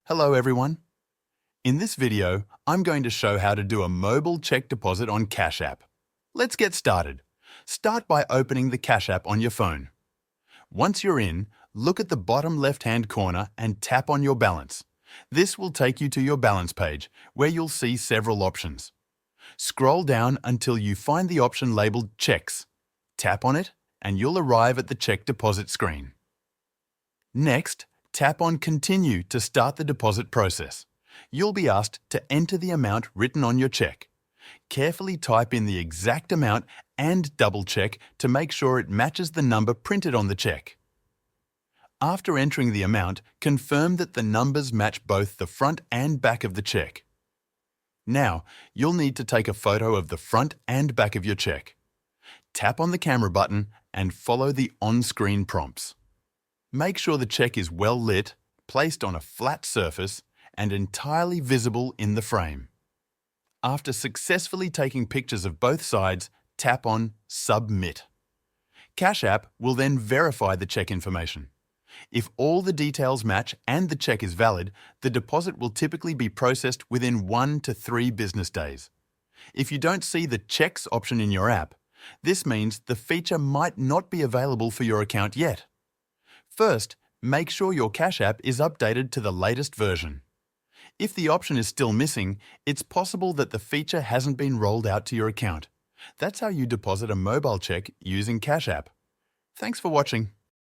Hello everyone. In this video, I'm going to show how to do a mobile check deposit on Cash App. Let's get started. Start by opening the Cash App on your phone. Once you're in, look at the bottom left-hand corner and tap on your balance. This will take you to your balance page, where you'll see several options. Scroll down until you find the option labeled Checks. Tap on it, and you'll arrive at the check deposit screen. Next, tap on Continue to start the deposit process. You'll be asked to enter the amount written on your check. Carefully type in the exact amount and double-check to make sure it matches the number printed on the check. After entering the amount, confirm that the numbers match both the front and back of the check. Now, you'll need to take a photo of the front and back of your check. Tap on the camera button and follow the on-screen prompts. Make sure the check is well lit, placed on a flat surface, and entirely visible in the frame. After successfully taking pictures of both sides, tap on Submit. Cash App will then verify the check information. If all the details match and the check is valid, the deposit will typically be processed within 1 to 3 business days. If you don't see the Checks option in your app, this means the feature might not be available for your account yet. First, make sure your Cash App is updated to the latest version. If the option is still missing, it's possible that the feature hasn't been rolled out to your account. That's how you deposit a mobile check using Cash App. Thanks for watching.